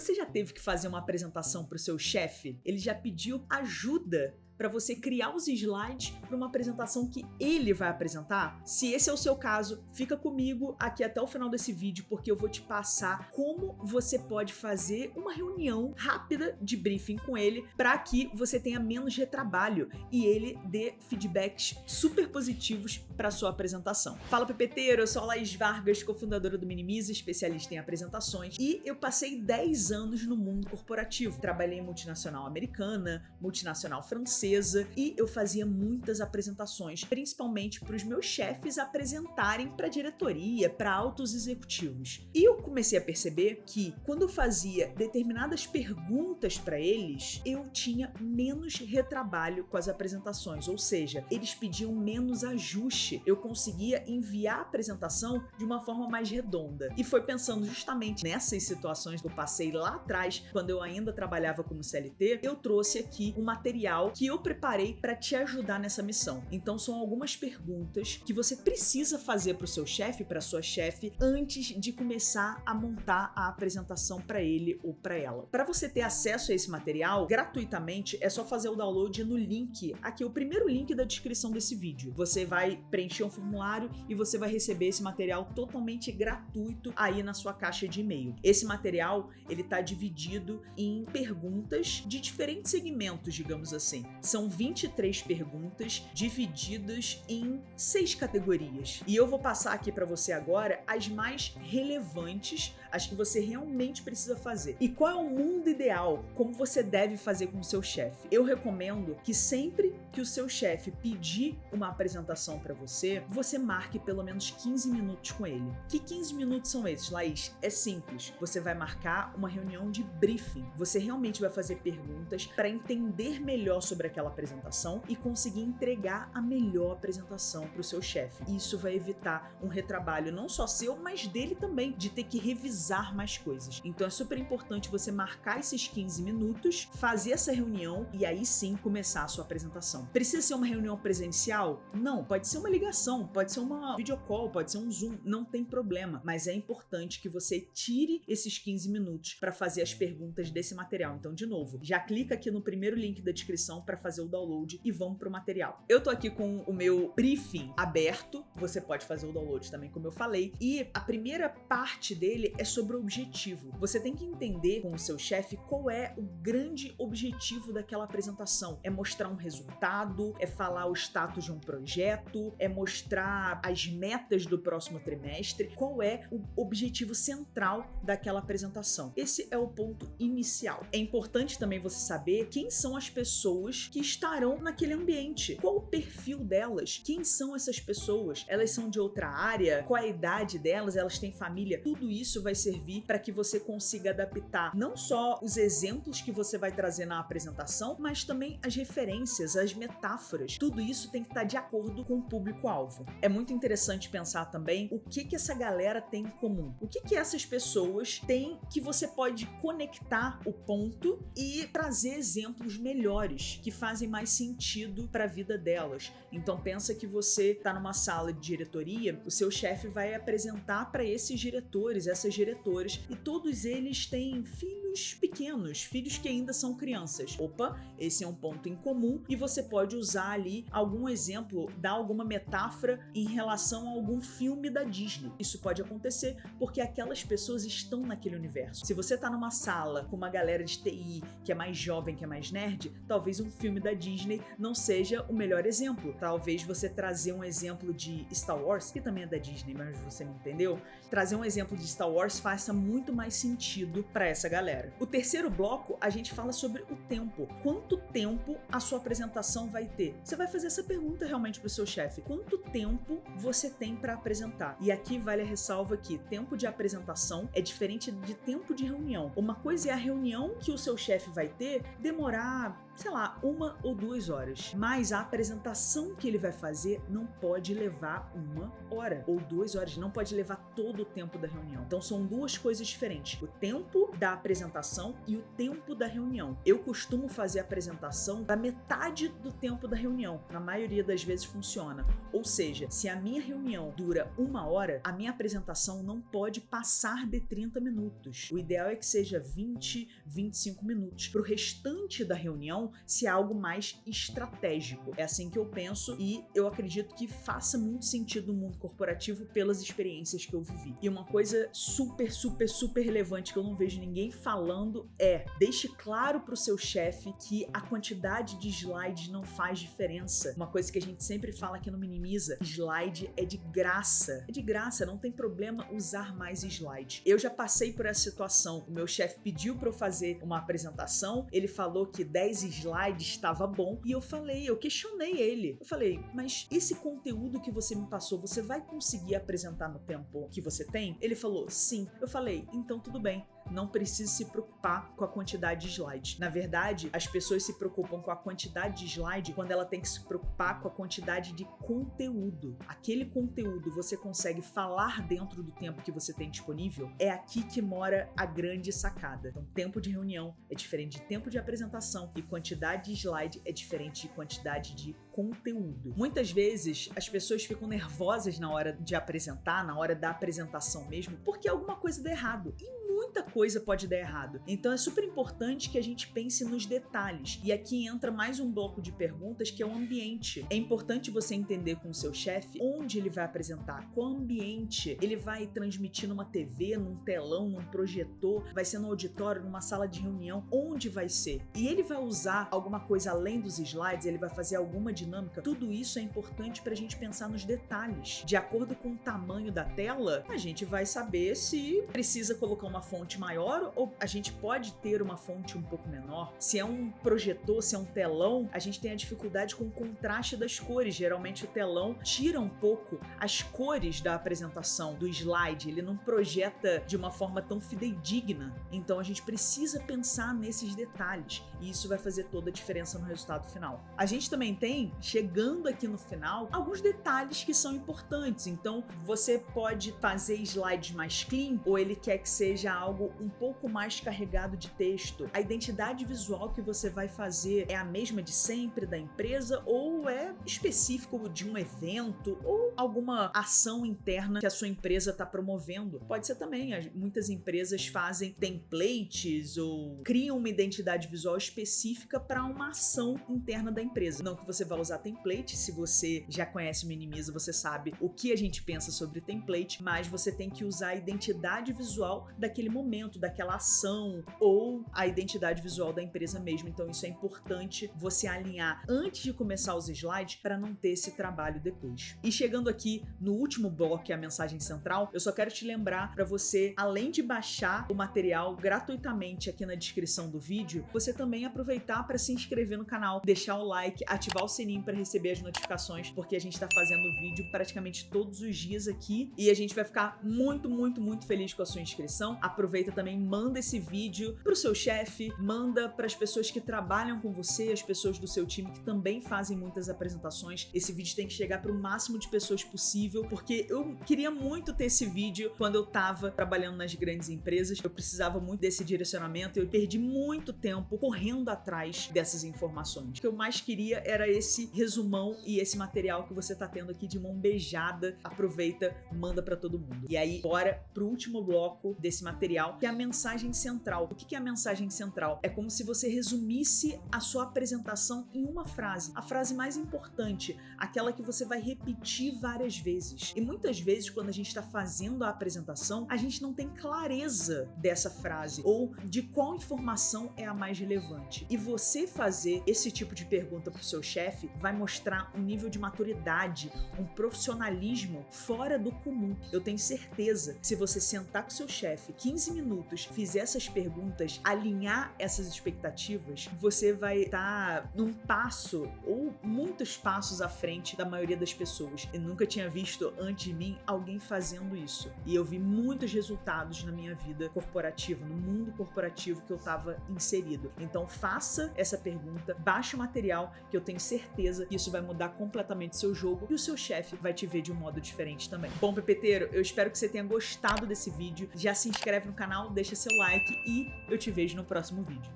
Você já teve que fazer uma apresentação para o seu chefe? Ele já pediu ajuda para você criar os slides para uma apresentação que ele vai apresentar? Se esse é o seu caso, fica comigo aqui até o final desse vídeo, porque eu vou te passar como você pode fazer uma reunião rápida de briefing com ele para que você tenha menos retrabalho e ele dê feedbacks super positivos para sua apresentação. Fala, PPTeiro, eu sou a Laís Vargas, cofundadora do Minimize, especialista em apresentações, e eu passei 10 anos no mundo corporativo. Trabalhei em multinacional americana, multinacional francesa, e eu fazia muitas apresentações, principalmente para os meus chefes apresentarem para a diretoria, para altos executivos. E eu comecei a perceber que quando eu fazia determinadas perguntas para eles, eu tinha menos retrabalho com as apresentações, ou seja, eles pediam menos ajuste. Eu conseguia enviar a apresentação de uma forma mais redonda. E foi pensando justamente nessas situações que eu passei lá atrás, quando eu ainda trabalhava como CLT, eu trouxe aqui um material que eu preparei para te ajudar nessa missão. Então são algumas perguntas que você precisa fazer para o seu chefe, para sua chefe, antes de começar a montar a apresentação para ele ou para ela. Para você ter acesso a esse material gratuitamente, é só fazer o download no link, aqui o primeiro link da descrição desse vídeo. Você vai preencher um formulário e você vai receber esse material totalmente gratuito aí na sua caixa de e-mail. Esse material, ele tá dividido em perguntas de diferentes segmentos, digamos assim. São 23 perguntas divididas em 6 categorias. E eu vou passar aqui para você agora as mais relevantes, as que você realmente precisa fazer. E qual é o mundo ideal? Como você deve fazer com o seu chefe? Eu recomendo que sempre que o seu chefe pedir uma apresentação para você, você marque pelo menos 15 minutos com ele. Que 15 minutos são esses, Laís? É simples. Você vai marcar uma reunião de briefing. Você realmente vai fazer perguntas para entender melhor sobre aquela apresentação e conseguir entregar a melhor apresentação para o seu chefe. Isso vai evitar um retrabalho não só seu, mas dele também, de ter que revisar mais coisas. Então é super importante você marcar esses 15 minutos, fazer essa reunião e aí sim começar a sua apresentação. Precisa ser uma reunião presencial? Não, pode ser uma ligação, pode ser uma videocall, pode ser um Zoom, não tem problema, mas é importante que você tire esses 15 minutos para fazer as perguntas desse material. Então, de novo, já clica aqui no primeiro link da descrição para fazer o download e vamos pro material. Eu tô aqui com o meu briefing aberto, você pode fazer o download também, como eu falei, e a primeira parte dele é sobre o objetivo. Você tem que entender com o seu chefe qual é o grande objetivo daquela apresentação. É mostrar um resultado, é falar o status de um projeto, é mostrar as metas do próximo trimestre, qual é o objetivo central daquela apresentação. Esse é o ponto inicial. É importante também você saber quem são as pessoas que estarão naquele ambiente. Qual o perfil delas? Quem são essas pessoas? Elas são de outra área? Qual a idade delas? Elas têm família? Tudo isso vai servir para que você consiga adaptar não só os exemplos que você vai trazer na apresentação, mas também as referências, as metáforas. Tudo isso tem que estar de acordo com o público-alvo. É muito interessante pensar também o que essa galera tem em comum. O que essas pessoas têm que você pode conectar o ponto e trazer exemplos melhores, que fazem mais sentido para a vida delas. Então pensa que você está numa sala de diretoria, o seu chefe vai apresentar para esses diretores, essas diretoras, e todos eles têm filhos pequenos, filhos que ainda são crianças. Opa, esse é um ponto em comum e você pode usar ali algum exemplo, dar alguma metáfora em relação a algum filme da Disney. Isso pode acontecer porque aquelas pessoas estão naquele universo. Se você tá numa sala com uma galera de TI que é mais jovem, que é mais nerd, talvez um filme da Disney não seja o melhor exemplo. Talvez você trazer um exemplo de Star Wars, que também é da Disney, mas você não entendeu, trazer um exemplo de Star Wars faça muito mais sentido para essa galera. O terceiro bloco, a gente fala sobre o tempo. Quanto tempo a sua apresentação vai ter? Você vai fazer essa pergunta realmente pro seu chefe. Quanto tempo você tem para apresentar? E aqui vale a ressalva que tempo de apresentação é diferente de tempo de reunião. Uma coisa é a reunião que o seu chefe vai ter demorar sei lá, 1 ou 2 horas. Mas a apresentação que ele vai fazer não pode levar 1 hora ou 2 horas, não pode levar todo o tempo da reunião. Então são duas coisas diferentes: o tempo da apresentação e o tempo da reunião. Eu costumo fazer a apresentação da metade do tempo da reunião. Na maioria das vezes funciona. Ou seja, se a minha reunião dura 1 hora, a minha apresentação não pode passar de 30 minutos. O ideal é que seja 20, 25 minutos. Para o restante da reunião, se é algo mais estratégico. É assim que eu penso e eu acredito que faça muito sentido no mundo corporativo pelas experiências que eu vivi. E uma coisa super, super, super relevante que eu não vejo ninguém falando é: deixe claro para o seu chefe que a quantidade de slides não faz diferença. Uma coisa que a gente sempre fala aqui no Minimiza: slide é de graça. É de graça, não tem problema usar mais slide. Eu já passei por essa situação. O meu chefe pediu para eu fazer uma apresentação, ele falou que 10 slides estava bom e eu questionei ele. Eu falei: mas esse conteúdo que você me passou, você vai conseguir apresentar no tempo que você tem? Ele falou: sim. Eu falei: então tudo bem. Não precisa se preocupar com a quantidade de slide. Na verdade, as pessoas se preocupam com a quantidade de slide quando ela tem que se preocupar com a quantidade de conteúdo. Aquele conteúdo você consegue falar dentro do tempo que você tem disponível? É aqui que mora a grande sacada. Então, tempo de reunião é diferente de tempo de apresentação e quantidade de slide é diferente de quantidade de conteúdo. Muitas vezes, as pessoas ficam nervosas na hora de apresentar, na hora da apresentação mesmo, porque alguma coisa dá errado. E muita coisa pode dar errado. Então é super importante que a gente pense nos detalhes. E aqui entra mais um bloco de perguntas, que é o ambiente. É importante você entender com o seu chefe onde ele vai apresentar, qual ambiente. Ele vai transmitir numa TV, num telão, num projetor, vai ser no auditório, numa sala de reunião, onde vai ser. E ele vai usar alguma coisa além dos slides, ele vai fazer alguma dinâmica. Tudo isso é importante pra gente pensar nos detalhes. De acordo com o tamanho da tela, a gente vai saber se precisa colocar uma fonte maior ou a gente pode ter uma fonte um pouco menor. Se é um projetor, se é um telão, a gente tem a dificuldade com o contraste das cores. Geralmente o telão tira um pouco as cores da apresentação, do slide, ele não projeta de uma forma tão fidedigna. Então a gente precisa pensar nesses detalhes e isso vai fazer toda a diferença no resultado final. A gente também tem, chegando aqui no final, alguns detalhes que são importantes. Então você pode fazer slides mais clean ou ele quer que seja algo um pouco mais carregado de texto. A identidade visual que você vai fazer é a mesma de sempre da empresa ou é específico de um evento ou alguma ação interna que a sua empresa está promovendo? Pode ser também. Muitas empresas fazem templates ou criam uma identidade visual específica para uma ação interna da empresa. Não que você vá usar template, se você já conhece o Minimiza, você sabe o que a gente pensa sobre template, mas você tem que usar a identidade visual daquele momento, daquela ação ou a identidade visual da empresa mesmo. Então isso é importante você alinhar antes de começar os slides para não ter esse trabalho depois. E chegando aqui no último bloco, que é a mensagem central, eu só quero te lembrar para você, além de baixar o material gratuitamente aqui na descrição do vídeo, você também aproveitar para se inscrever no canal, deixar o like, ativar o sininho para receber as notificações, porque a gente está fazendo vídeo praticamente todos os dias aqui e a gente vai ficar muito, muito, muito feliz com a sua inscrição. Aproveita também, manda esse vídeo pro seu chefe, manda para as pessoas que trabalham com você, as pessoas do seu time que também fazem muitas apresentações. Esse vídeo tem que chegar para o máximo de pessoas possível, porque eu queria muito ter esse vídeo quando eu tava trabalhando nas grandes empresas. Eu precisava muito desse direcionamento, eu perdi muito tempo correndo atrás dessas informações. O que eu mais queria era esse resumão e esse material que você tá tendo aqui de mão beijada. Aproveita, manda para todo mundo. E aí, bora pro último bloco desse material, que é a mensagem central. O que é a mensagem central? É como se você resumisse a sua apresentação em uma frase. A frase mais importante, aquela que você vai repetir várias vezes. E muitas vezes, quando a gente está fazendo a apresentação, a gente não tem clareza dessa frase ou de qual informação é a mais relevante. E você fazer esse tipo de pergunta pro seu chefe vai mostrar um nível de maturidade, um profissionalismo fora do comum. Eu tenho certeza que se você sentar com seu chefe 15 15 minutos fizer essas perguntas, alinhar essas expectativas, você vai estar num passo ou muitos passos à frente da maioria das pessoas. Eu nunca tinha visto antes de mim alguém fazendo isso. E eu vi muitos resultados na minha vida corporativa, no mundo corporativo que eu estava inserido. Então faça essa pergunta, baixe o material, que eu tenho certeza que isso vai mudar completamente seu jogo e o seu chefe vai te ver de um modo diferente também. Bom, PPTeiro, eu espero que você tenha gostado desse vídeo. Já se inscreve no canal, deixa seu like e eu te vejo no próximo vídeo.